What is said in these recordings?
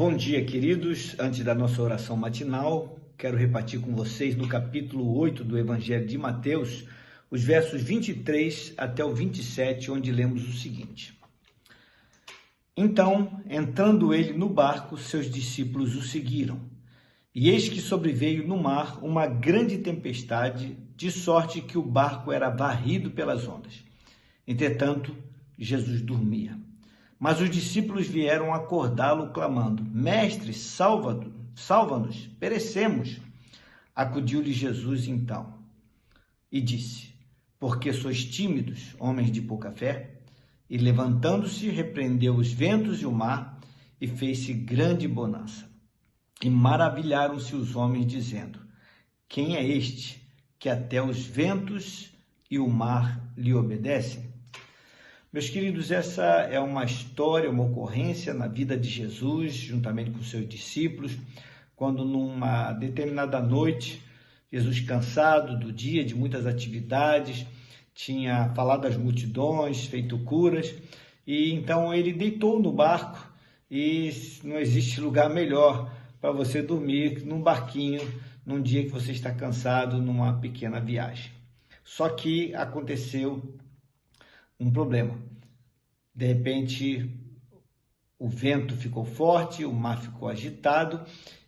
Bom dia, queridos. Antes da nossa oração matinal, quero repartir com vocês no capítulo 8 do Evangelho de Mateus, os versos 23 até o 27, onde lemos o seguinte: Então, entrando ele no barco, seus discípulos o seguiram. E eis que sobreveio no mar uma grande tempestade, de sorte que o barco era varrido pelas ondas. Entretanto, Jesus dormia. Mas os discípulos vieram acordá-lo, clamando: Mestre, salva-nos, perecemos. Acudiu-lhe Jesus então e disse: Por que sois tímidos, homens de pouca fé? E levantando-se, repreendeu os ventos e o mar, e fez-se grande bonança. E maravilharam-se os homens, dizendo: Quem é este, que até os ventos e o mar lhe obedecem? Meus queridos, essa é uma história, uma ocorrência na vida de Jesus, juntamente com seus discípulos, quando numa determinada noite, Jesus, cansado do dia, de muitas atividades, tinha falado às multidões, feito curas, e então ele deitou no barco, e não existe lugar melhor para você dormir num barquinho, num dia que você está cansado, numa pequena viagem. Só que aconteceu um problema. De repente, o vento ficou forte, o mar ficou agitado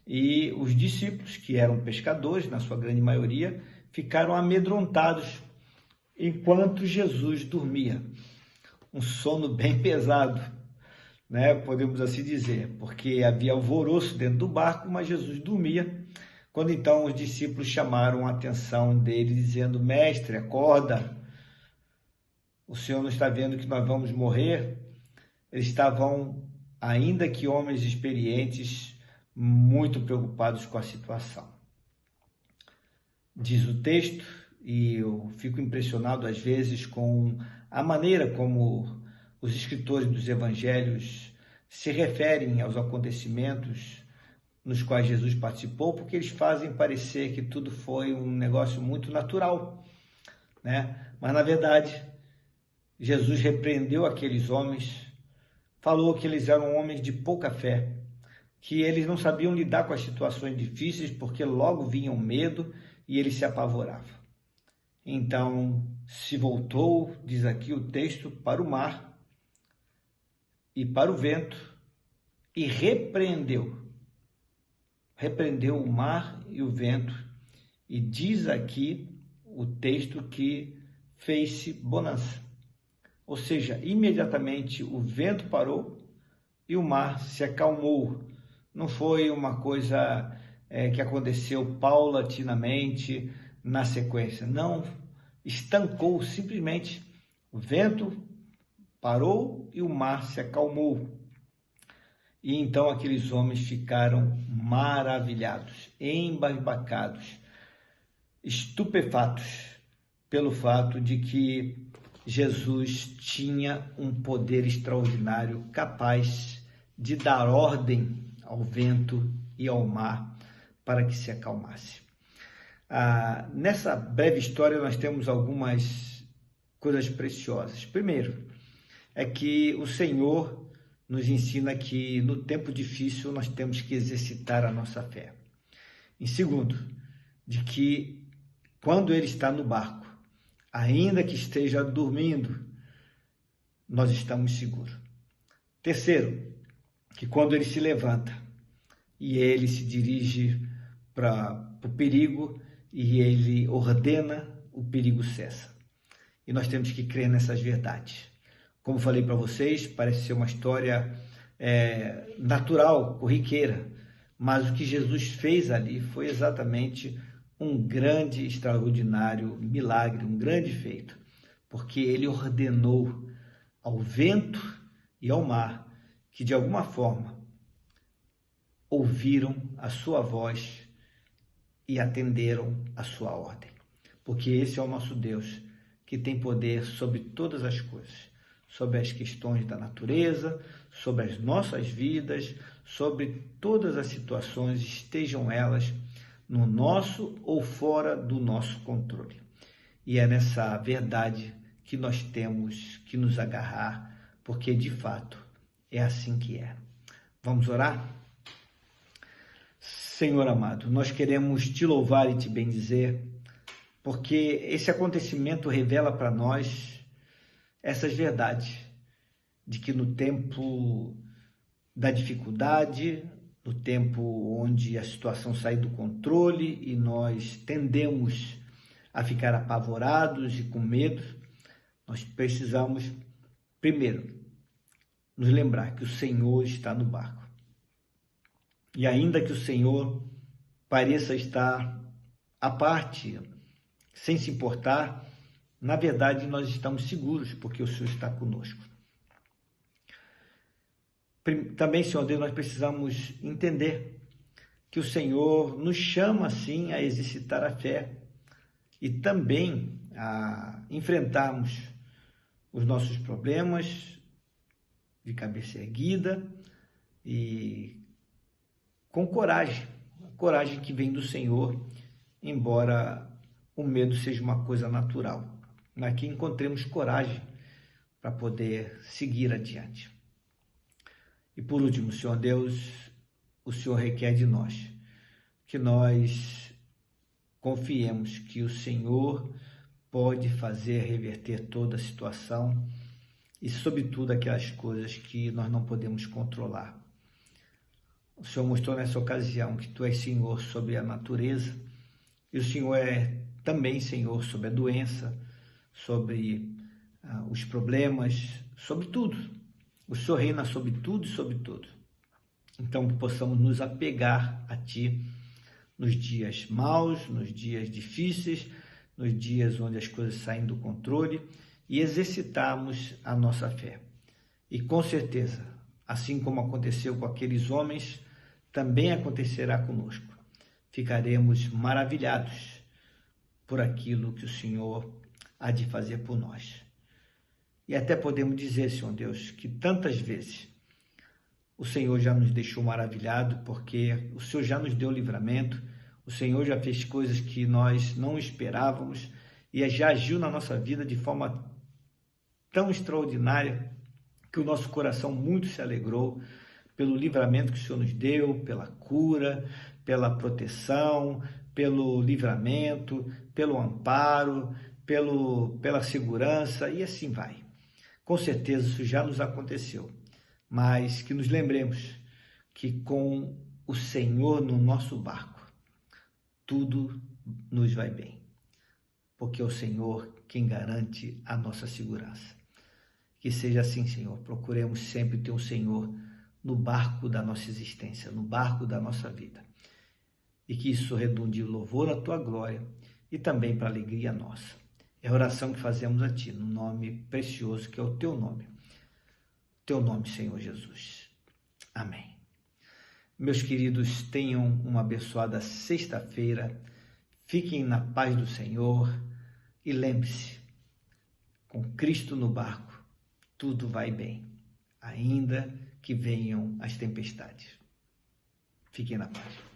e os discípulos, que eram pescadores, na sua grande maioria, ficaram amedrontados enquanto Jesus dormia. Um sono bem pesado, né? Podemos assim dizer, porque havia alvoroço dentro do barco, mas Jesus dormia. Quando então os discípulos chamaram a atenção dele, dizendo: Mestre, acorda! O Senhor não está vendo que nós vamos morrer? Eles estavam, ainda que homens experientes, muito preocupados com a situação. Diz o texto, e eu fico impressionado às vezes com a maneira como os escritores dos evangelhos se referem aos acontecimentos nos quais Jesus participou, porque eles fazem parecer que tudo foi um negócio muito natural, né? Mas, na verdade, Jesus repreendeu aqueles homens, falou que eles eram homens de pouca fé, que eles não sabiam lidar com as situações difíceis porque logo vinham medo e eles se apavoravam. Então se voltou, diz aqui o texto, para o mar e para o vento e repreendeu o mar e o vento, e diz aqui o texto que fez-se bonança. Ou seja, imediatamente o vento parou e o mar se acalmou. Não foi uma coisa que aconteceu paulatinamente na sequência. Não, estancou simplesmente. O vento parou e o mar se acalmou. E então aqueles homens ficaram maravilhados, embasbacados, estupefatos pelo fato de que Jesus tinha um poder extraordinário, capaz de dar ordem ao vento e ao mar para que se acalmasse. Nessa breve história nós temos algumas coisas preciosas. Primeiro, é que o Senhor nos ensina que no tempo difícil nós temos que exercitar a nossa fé. Em segundo, de que quando Ele está no barco, ainda que esteja dormindo, nós estamos seguros. Terceiro, que quando ele se levanta e ele se dirige para o perigo e ele ordena, o perigo cessa. E nós temos que crer nessas verdades. Como falei para vocês, parece ser uma história natural, corriqueira, mas o que Jesus fez ali foi exatamente um grande, extraordinário milagre, um grande feito, porque ele ordenou ao vento e ao mar que, de alguma forma, ouviram a sua voz e atenderam a sua ordem, porque esse é o nosso Deus, que tem poder sobre todas as coisas, sobre as questões da natureza, sobre as nossas vidas, sobre todas as situações, estejam elas no nosso ou fora do nosso controle. E é nessa verdade que nós temos que nos agarrar, porque de fato é assim que é. Vamos orar? Senhor amado, nós queremos te louvar e te bendizer, porque esse acontecimento revela para nós essas verdades, de que no tempo da dificuldade, no tempo onde a situação sai do controle e nós tendemos a ficar apavorados e com medo, nós precisamos, primeiro, nos lembrar que o Senhor está no barco. E ainda que o Senhor pareça estar à parte, sem se importar, na verdade nós estamos seguros, porque o Senhor está conosco. Também, Senhor Deus, nós precisamos entender que o Senhor nos chama, sim, a exercitar a fé e também a enfrentarmos os nossos problemas de cabeça erguida e com coragem, a coragem que vem do Senhor, embora o medo seja uma coisa natural, mas que encontremos coragem para poder seguir adiante. E por último, Senhor Deus, o Senhor requer de nós que nós confiemos que o Senhor pode fazer reverter toda a situação e, sobretudo, aquelas coisas que nós não podemos controlar. O Senhor mostrou nessa ocasião que Tu és Senhor sobre a natureza e o Senhor é também Senhor sobre a doença, sobre os problemas, sobre tudo. O Senhor reina sobre tudo e sobre tudo. Então, que possamos nos apegar a Ti nos dias maus, nos dias difíceis, nos dias onde as coisas saem do controle e exercitarmos a nossa fé. E com certeza, assim como aconteceu com aqueles homens, também acontecerá conosco. Ficaremos maravilhados por aquilo que o Senhor há de fazer por nós. E até podemos dizer, Senhor Deus, que tantas vezes o Senhor já nos deixou maravilhado, porque o Senhor já nos deu livramento, o Senhor já fez coisas que nós não esperávamos e já agiu na nossa vida de forma tão extraordinária que o nosso coração muito se alegrou pelo livramento que o Senhor nos deu, pela cura, pela proteção, pelo livramento, pelo amparo, pela segurança e assim vai. Com certeza isso já nos aconteceu, mas que nos lembremos que com o Senhor no nosso barco, tudo nos vai bem, porque é o Senhor quem garante a nossa segurança. Que seja assim, Senhor. Procuremos sempre ter o Senhor no barco da nossa existência, no barco da nossa vida. E que isso redunde em louvor à Tua glória e também para a alegria nossa. É a oração que fazemos a Ti, no nome precioso que é o Teu nome. Teu nome, Senhor Jesus. Amém. Meus queridos, tenham uma abençoada sexta-feira. Fiquem na paz do Senhor e lembre-se, com Cristo no barco, tudo vai bem, ainda que venham as tempestades. Fiquem na paz.